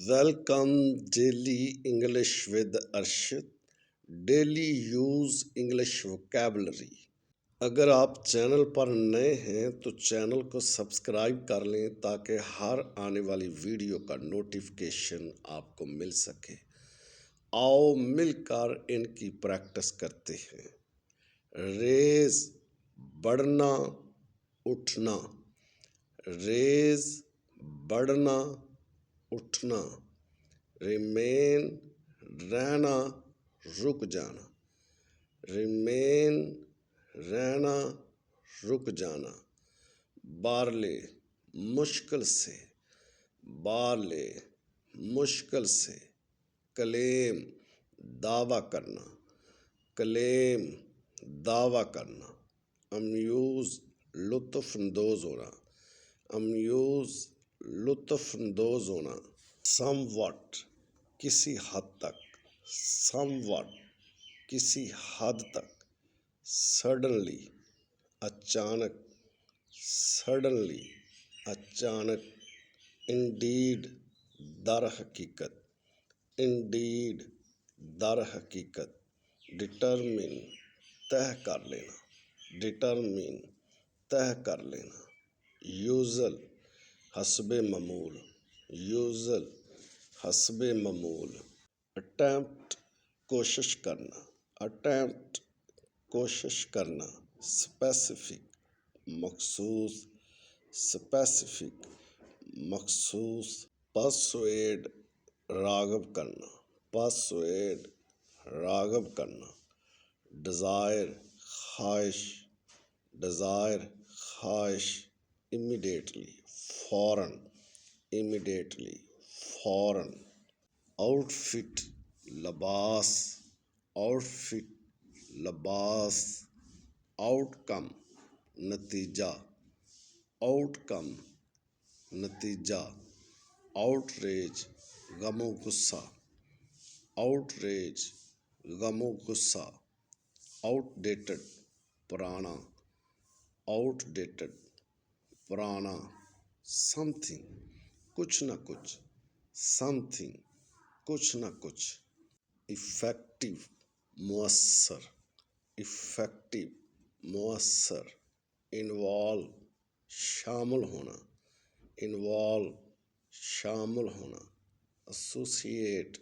Welcome Daily English with Arshit. Daily use English vocabulary. अगर आप channel पर नए हैं तो चैनल को सब्सक्राइब कर लें ताकि हर आने वाली वीडियो का नोटिफिकेशन आपको मिल सके। आओ मिलकर इनकी प्रैक्टिस करते हैं। रेज बढ़ना उठना, रेज बढ़ना उठना। रिमेन रहना रुक जाना, रिमेन रहना रुक जाना। बारले मुश्किल से, बारले मुश्किल से। क्लेम दावा करना, क्लेम दावा करना। अम्यूज लुत्फ़अंदोज़ होना, अम्यूज लुत्फ़अंदोज़ होना। समवट किसी हद तक, समवट किसी हद तक। सडनली अचानक, सडनली अचानक। इंडीड दर हकीकत, इंडीड दर हकीकत। डिटरमिन तय कर लेना, डिटरमिन तय कर लेना। यूजुअल हस्बे मामूल, यूजुअल हस्बे मामूल। अटेम्प्ट कोशिश करना, अटेम्प्ट कोशिश करना। स्पेसिफिक मखसूस, स्पेसिफिक मखसूस। पर्सुएड राग़िब करना, पर्सुएड राग़िब करना। डिज़ायर ख्वाहिश, डिज़ायर ख्वाहिश। इमीडिएटली फौरन, इमीडिएटली फौरन। आउटफिट लबास, आउटफिट लबास। आउटकम नतीजा, आउटकम नतीजा। आउटरेज गमो गुस्सा, आउटरेज गमो गुस्सा। आउटडेटेड पुराना, आउटडेटेड पुराना। समथिंग कुछ न कुछ, समथिंग कुछ न कुछ। इफ़ेक्टिव मुअस्सर, इफ़ेक्टिव मुअस्सर। इन्वॉल्व शामिल होना, इन्वॉल्व शामिल होना। एसोसिएट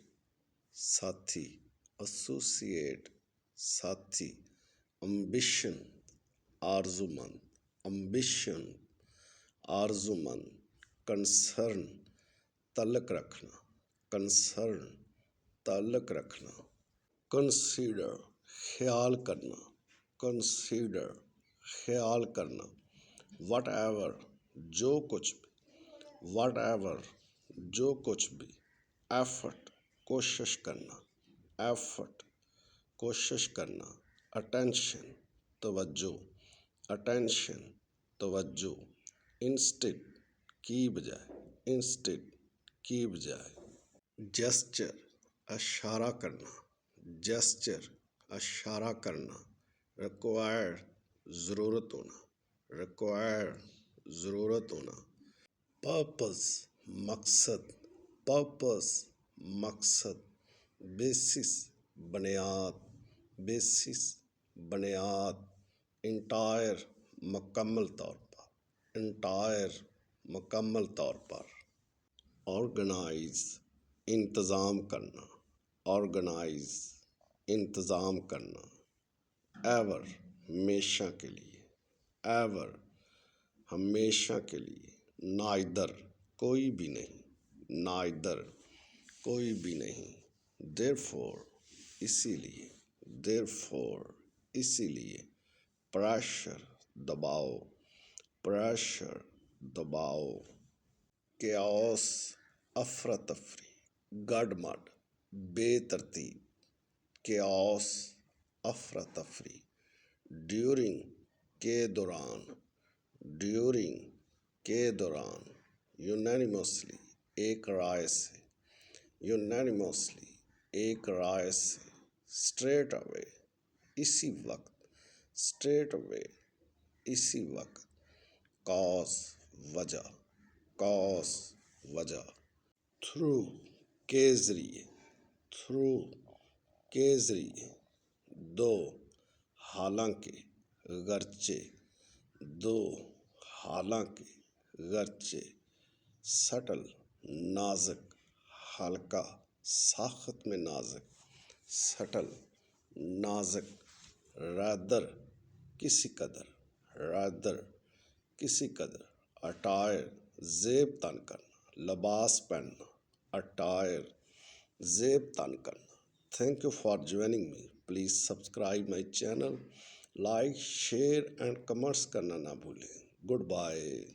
साथी, एसोसिएट साथी। अम्बिशन आरज़ूमंद, अम्बिशन आरज़ूमंद। कंसर्न तल्लक रखना, कंसर्न ताल्लुक रखना। कंसीडर ख्याल करना, कंसीडर ख्याल करना। वट एवर जो कुछ भी, वट एवर जो कुछ भी। एफर्ट कोशिश करना, एफर्ट कोशिश करना। अटेंशन तवज्जो, अटेंशन तवज्जो। इंस्टेड की बजाय, इंस्टेड की बजाय। जेस्चर इशारा करना, जेस्चर इशारा करना। रिक्वायर्ड ज़रूरत होना, रिक्वायर्ड ज़रूरत होना। पर्पस मकसद, पर्पस मकसद। बेसिस बुनियाद, बेसिस बुनियाद। इंटायर मुकम्मल तौर पर, इंटायर मुकम्मल तौर पर। ऑर्गेनाइज इंतज़ाम करना, ऑर्गेनाइज इंतज़ाम करना। एवर हमेशा के लिए, एवर हमेशा के लिए। नाइदर कोई भी नहीं, नाइदर कोई भी नहीं। देयरफॉर इसीलिए, देयरफॉर इसीलिए। प्रेशर दबाव, प्रेशर दबाव। केओस अफरा तफरी, गडमड बेतरतीब। केओस अफरा तफरी। ड्यूरिंग के दौरान, ड्यूरिंग के दौरान। यूनानिमसली एक राय से, यूनानिमसली एक राय से। स्ट्रेट अवे इसी वक्त, स्ट्रेट अवे इसी वक्त। कॉज वजह, कॉज वजह। थ्रू के जरिए, थ्रू के जरिए, दो हालांकि, गर्चे, दो हालांकि, गर्चे, सटल नाजुक, हल्का साख्त में नाजुक, सटल नाजुक, रादर किसी कदर, रादर किसी कदर, अटायर जेब तन करना, लिबास पहनना, अटायर जेब तन करना। Thank you for joining me. Please subscribe my channel, like share and comments करना ना भूलें। Good bye.